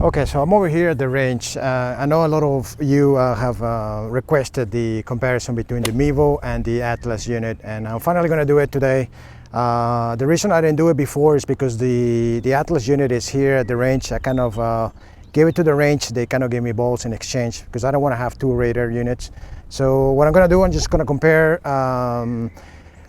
Okay, so I'm over here at the range. I know a lot of you have requested the comparison between the Mevo and the Atlas unit, and I'm finally going to do it today. The reason I didn't do it before is because the Atlas unit is here at the range. I kind of gave it to the range. They kind of gave me balls in exchange because I don't want to have two radar units. So what I'm going to do, I'm just going to compare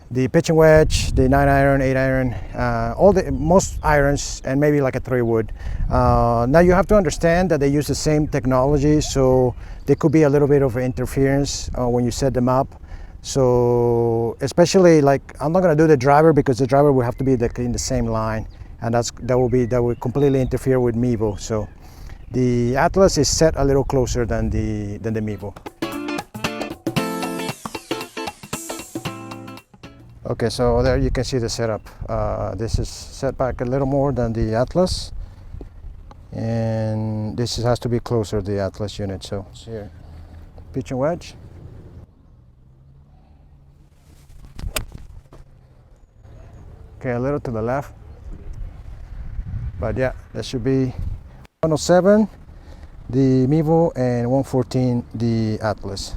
the pitching wedge, the 9-iron, 8-iron, most irons, and maybe like a 3-wood. Now you have to understand that they use the same technology, so there could be a little bit of interference when you set them up. So especially, like, I'm not going to do the driver because the driver will have to be in the same line, and that will completely interfere with Mevo. So the Atlas is set a little closer than the Mevo. Okay, so there you can see the setup. This is set back a little more than the Atlas, and this has to be closer to the Atlas unit. So here, pitching wedge. Okay, a little to the left, but yeah, that should be 107 the Mevo and 114 the Atlas.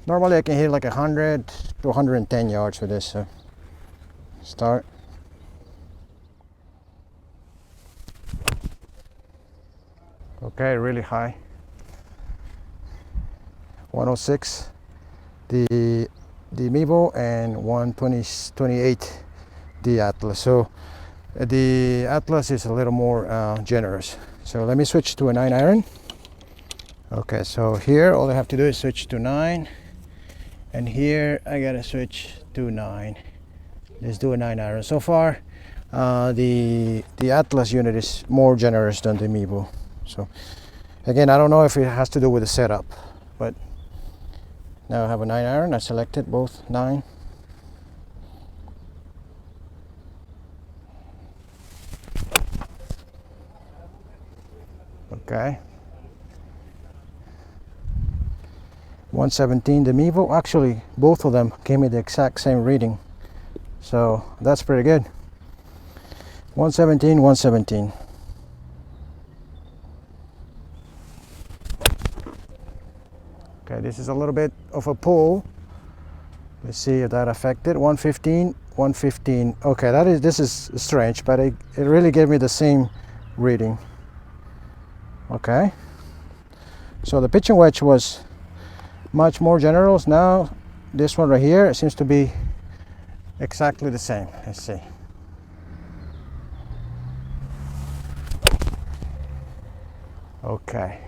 Normally I can hit like 100 to 110 yards with this. So start. Okay, really high. 106 the Mevo and 128 the Atlas. So the Atlas is a little more generous. So let me switch to a 9-iron. Okay, so here all I have to do is switch to 9. And here I gotta switch to 9. Let's do a 9-iron. So far, the Atlas unit is more generous than the Mevo. So again, I don't know if it has to do with the setup, but now I have a 9-iron. I selected both 9. Okay. 117 the Mevo. Actually, both of them gave me the exact same reading, so that's pretty good. 117, 117. Okay, this is a little bit of a pull. Let's see if that affected. 115, 115. Okay, this is strange, but it really gave me the same reading. Okay, so the pitching wedge was much more generous. Now this one right here, it seems to be exactly the same. Let's see. Okay,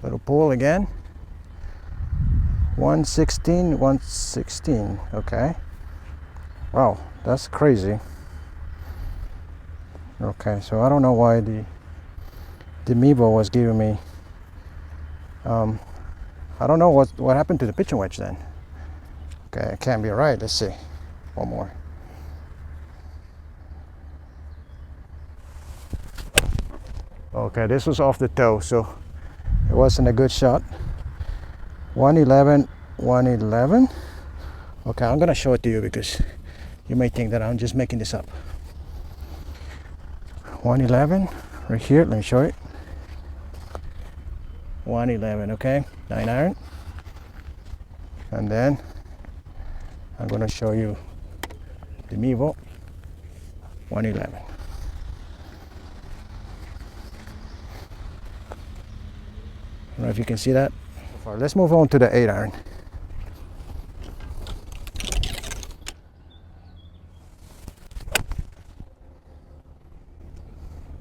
little pull again. 116, 116. Okay, wow, that's crazy. Okay, so I don't know why the Mevo was giving me I don't know what happened to the pitching wedge then. Okay, it can't be right. Let's see. One more. Okay, this was off the toe, so it wasn't a good shot. 111, 111. Okay, I'm gonna show it to you because you may think that I'm just making this up. 111, right here. Let me show it. 111. Okay, 9-iron, and then I'm going to show you the Mevo. 111. I don't know if you can see that. Let's move on to the 8-iron.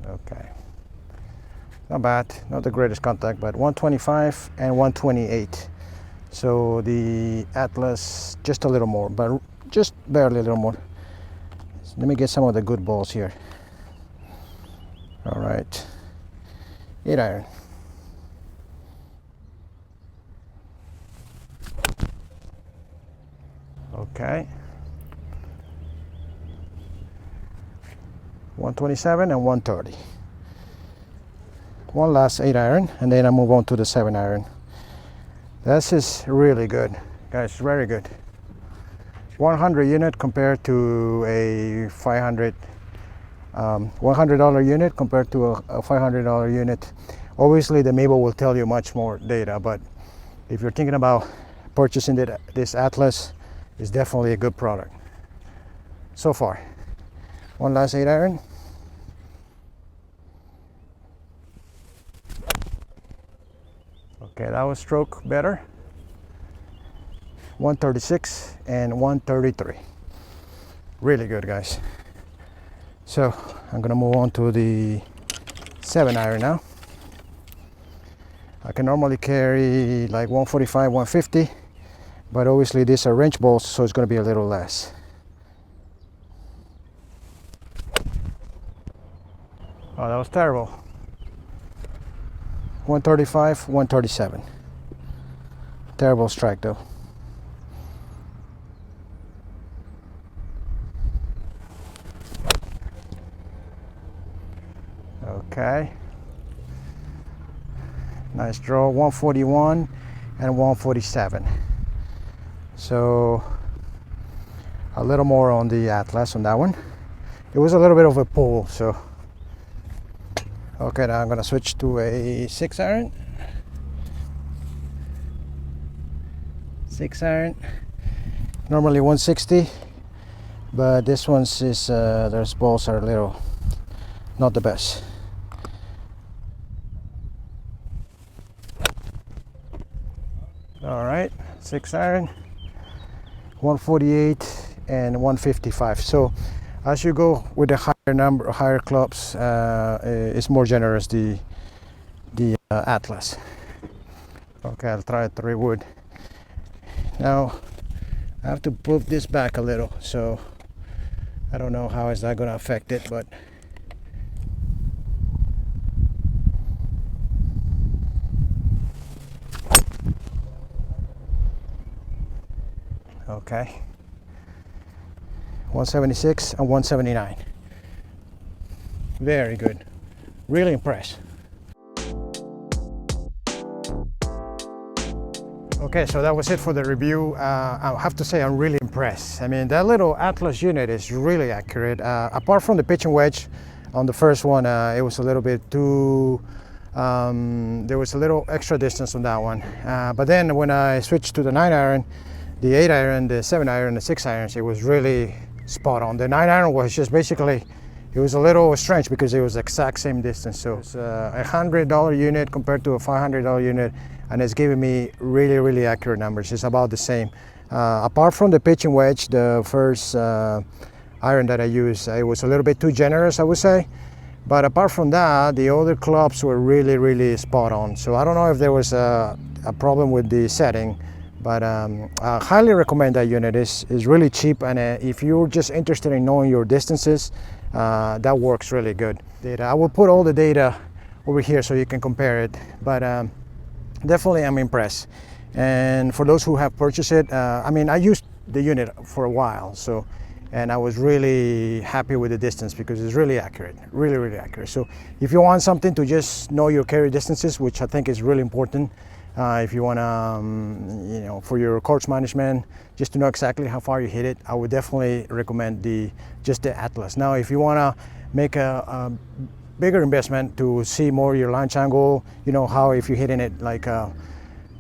Okay. Not bad, not the greatest contact, but 125 and 128. So the Atlas just a little more, but just barely a little more. So let me get some of the good balls here. All right, 8-iron. Okay. 127 and 130. One last 8-iron, and then I move on to the 7-iron. This is really good, guys, very good. 100 unit compared to a 500 $100 unit compared to a $500 unit. Obviously the Mevo will tell you much more data, but if you're thinking about purchasing this Atlas, it's definitely a good product so far. One last 8-iron. Okay, that was stroke better. 136 and 133. Really good, guys. So I'm gonna move on to the 7-iron now. I can normally carry like 145, 150, but obviously these are wrench bolts, so it's gonna be a little less. Oh, that was terrible. 135, 137. Terrible strike though. Okay. Nice draw, 141 and 147. So a little more on the Atlas on that one. It was a little bit of a pull, so. Okay, now I'm gonna switch to a 6-iron. 6-iron. Normally 160, but this one's is their balls are a little not the best. All right, 6-iron, 148 and 155. So as you go with the higher clubs, it's more generous, the Atlas. Okay, I'll try a 3-wood. Now I have to move this back a little, so I don't know how is that going to affect it, but okay. 176 and 179. Very good. Really impressed. Okay, so that was it for the review. I have to say I'm really impressed. I mean, that little Atlas unit is really accurate. Apart from the pitching wedge on the first one, it was a little bit too, there was a little extra distance on that one. But then when I switched to the 9-iron, the 8-iron, the 7-iron, the 6-irons, it was really spot on. The 9-iron was just basically, it was a little strange because it was the exact same distance. So it's a $100 unit compared to a $500 unit, and it's giving me really, really accurate numbers. It's about the same. Apart from the pitching wedge, the first iron that I used, it was a little bit too generous, I would say. But apart from that, the other clubs were really, really spot on. So I don't know if there was a problem with the setting, but I highly recommend that unit. It's really cheap, and if you're just interested in knowing your distances, that works really good. I will put all the data over here so you can compare it, but definitely I'm impressed. And for those who have purchased it, I mean, I used the unit for a while, so, and I was really happy with the distance because it's really accurate, really, really accurate. So if you want something to just know your carry distances, which I think is really important, if you want to, you know, for your course management, just to know exactly how far you hit it, I would definitely recommend just the Atlas. Now, if you want to make a bigger investment to see more your launch angle, you know, how if you're hitting it like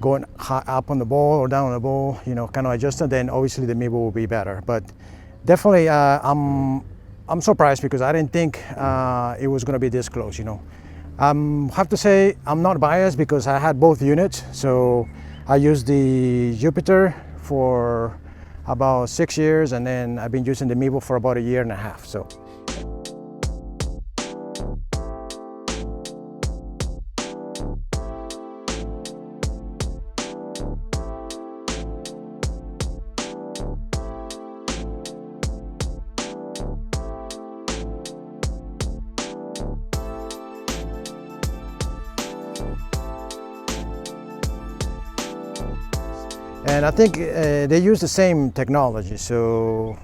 going up on the ball or down on the ball, you know, kind of adjusted, then obviously the Mevo will be better. But definitely, I'm surprised because I didn't think it was going to be this close, you know. Have to say I'm not biased because I had both units. So I used the Jupiter for about 6 years, and then I've been using the Mevo for about 1.5 years. So. And I think they use the same technology, so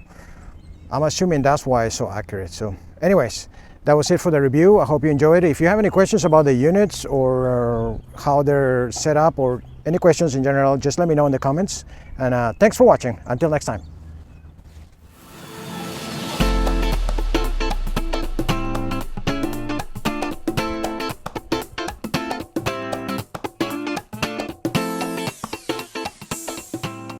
I'm assuming that's why it's so accurate. So anyways, that was it for the review. I hope you enjoyed it. If you have any questions about the units or how they're set up or any questions in general, just let me know in the comments. And thanks for watching. Until next time.